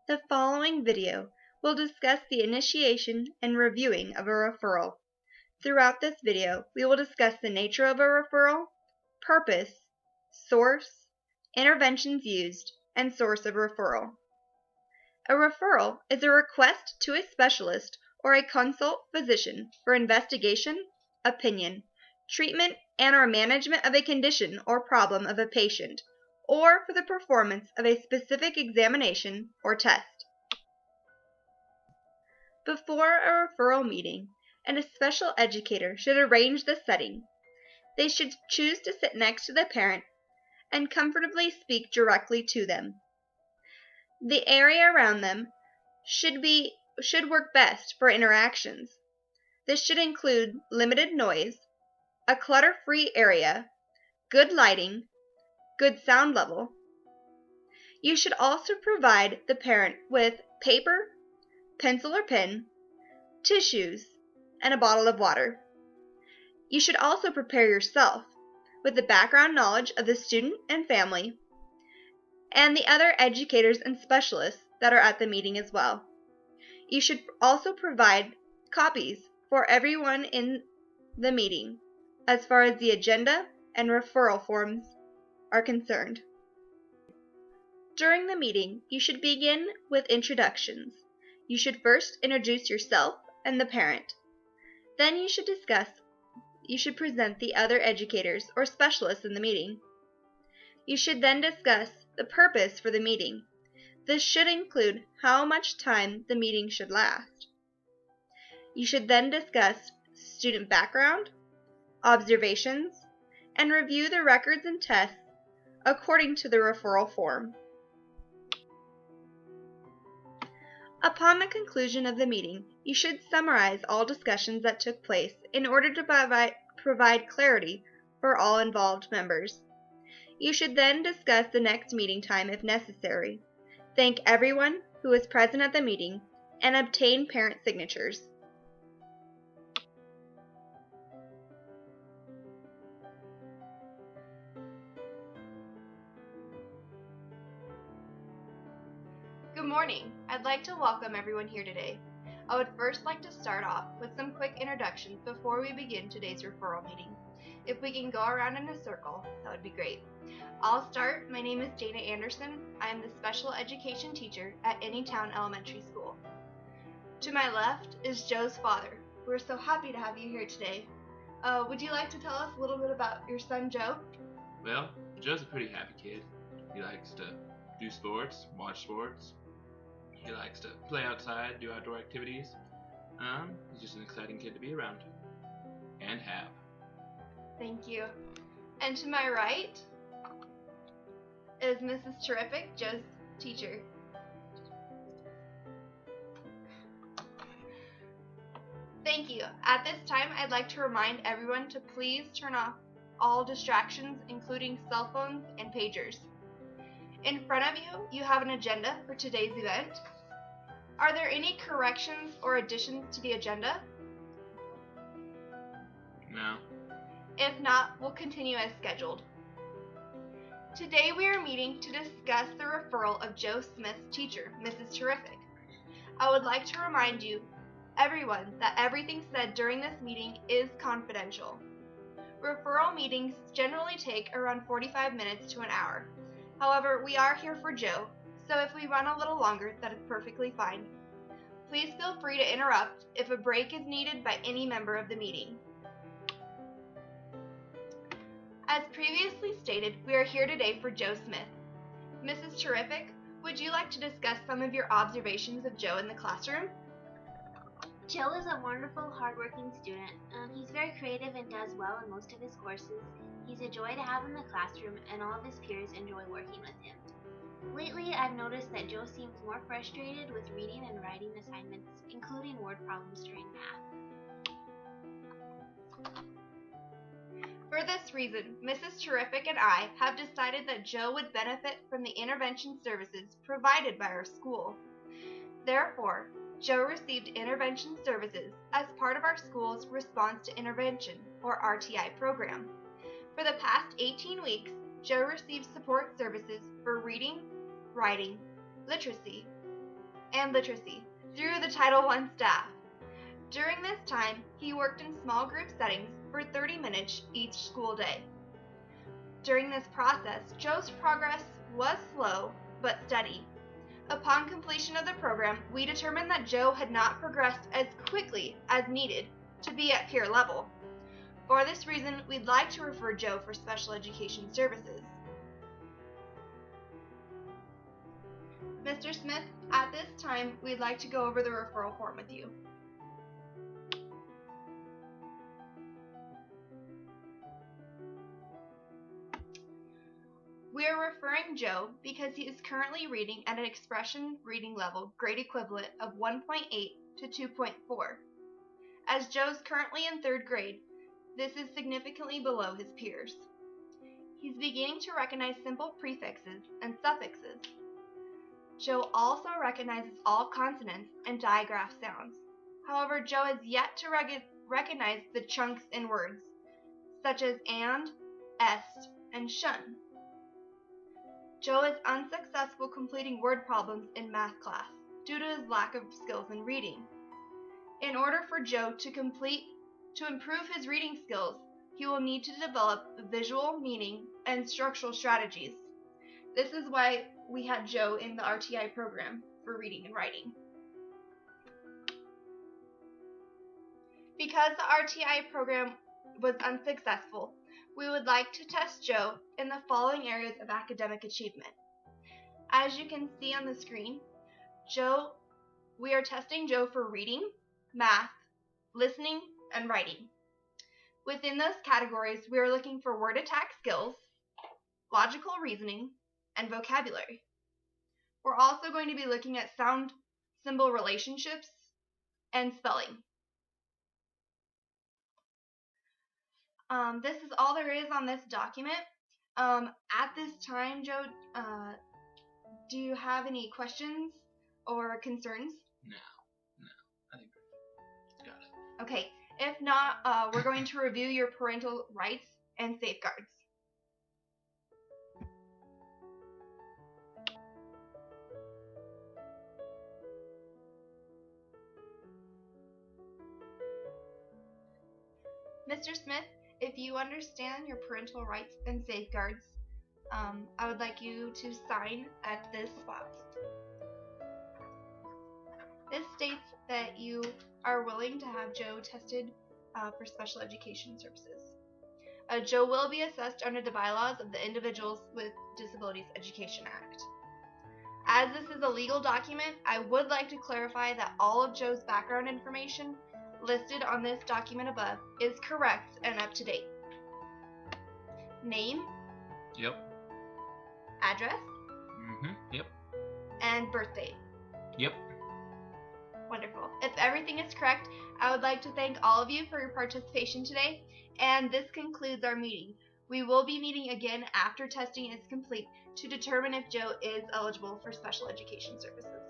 The following video will discuss the initiation and reviewing of a referral. Throughout this video, we will discuss the nature of a referral, purpose, source, interventions used, and source of referral. A referral is a request to a specialist or a consult physician for investigation, opinion, treatment, and/or management of a condition or problem of a patient, or for the performance of a specific examination or test. Before a referral meeting, a special educator should arrange the setting. They should choose to sit next to the parent and comfortably speak directly to them. The area around them should work best for interactions. This should include limited noise, a clutter-free area, good lighting, good sound level. You should also provide the parent with paper, pencil or pen, tissues, and a bottle of water. You should also prepare yourself with the background knowledge of the student and family and the other educators and specialists that are at the meeting as well. You should also provide copies for everyone in the meeting as far as the agenda and referral forms are concerned. During the meeting, you should begin with introductions. You should first introduce yourself and the parent. Then you should present the other educators or specialists in the meeting. You should then discuss the purpose for the meeting. This should include how much time the meeting should last. You should then discuss student background, observations, and review the records and tests according to the referral form. Upon the conclusion of the meeting, you should summarize all discussions that took place in order to provide clarity for all involved members. You should then discuss the next meeting time if necessary. Thank everyone who was present at the meeting and obtain parent signatures. Good morning. I'd like to welcome everyone here today. I would first like to start off with some quick introductions before we begin today's referral meeting. If we can go around in a circle, that would be great. I'll start. My name is Dana Anderson. I am the special education teacher at Anytown Elementary School. To my left is Joe's father. We're so happy to have you here today. Would you like to tell us a little bit about your son, Joe? Well, Joe's a pretty happy kid. He likes to do sports, watch sports. He likes to play outside, do outdoor activities. He's just an exciting kid to be around and have. Thank you. And to my right is Mrs. Terrific, Joe's teacher. Thank you. At this time, I'd like to remind everyone to please turn off all distractions, including cell phones and pagers. In front of you, you have an agenda for today's event. Are there any corrections or additions to the agenda? No. If not, we'll continue as scheduled. Today we are meeting to discuss the referral of Joe Smith's teacher, Mrs. Terrific. I would like to remind you, everyone, that everything said during this meeting is confidential. Referral meetings generally take around 45 minutes to an hour. However, we are here for Joe, so if we run a little longer, that is perfectly fine. Please feel free to interrupt if a break is needed by any member of the meeting. As previously stated, we are here today for Joe Smith. Mrs. Terrific, would you like to discuss some of your observations of Joe in the classroom? Joe is a wonderful, hardworking student. He's very creative and does well in most of his courses. He's a joy to have in the classroom, and all of his peers enjoy working with him. Lately, I've noticed that Joe seems more frustrated with reading and writing assignments, including word problems during math. For this reason, Mrs. Terrific and I have decided that Joe would benefit from the intervention services provided by our school. Therefore, Joe received intervention services as part of our school's Response to Intervention, or RTI program. For the past 18 weeks, Joe received support services for reading, writing, literacy, and literacy through the Title I staff. During this time, he worked in small group settings for 30 minutes each school day. During this process, Joe's progress was slow but steady. Upon completion of the program, we determined that Joe had not progressed as quickly as needed to be at peer level. For this reason, we'd like to refer Joe for special education services. Mr. Smith, at this time, we'd like to go over the referral form with you. We are referring Joe because he is currently reading at an expression reading level grade equivalent of 1.8 to 2.4. As Joe's currently in 3rd grade, this is significantly below his peers. He's beginning to recognize simple prefixes and suffixes. Joe also recognizes all consonants and digraph sounds. However, Joe has yet to recognize the chunks in words, such as and, est, and shun. Joe is unsuccessful completing word problems in math class due to his lack of skills in reading. In order for Joe to improve his reading skills, he will need to develop visual meaning and structural strategies. This is why we had Joe in the RTI program for reading and writing. Because the RTI program was unsuccessful, we would like to test Joe in the following areas of academic achievement. As you can see on the screen, we are testing Joe for reading, math, listening, and writing. Within those categories, we are looking for word attack skills, logical reasoning, and vocabulary. We're also going to be looking at sound symbol relationships and spelling. This is all there is on this document. At this time, Joe, do you have any questions or concerns? No. I think we've got it. Okay. If not, we're going to review your parental rights and safeguards. Mr. Smith, if you understand your parental rights and safeguards, I would like you to sign at this spot. This states that you are willing to have Joe tested for special education services. Joe will be assessed under the bylaws of the Individuals with Disabilities Education Act. As this is a legal document, I would like to clarify that all of Joe's background information listed on this document above is correct and up to date. Name. Yep. Address. Yep. And birth date. Yep. Wonderful. If everything is correct, I would like to thank all of you for your participation today, and this concludes our meeting. We will be meeting again after testing is complete to determine if Joe is eligible for special education services.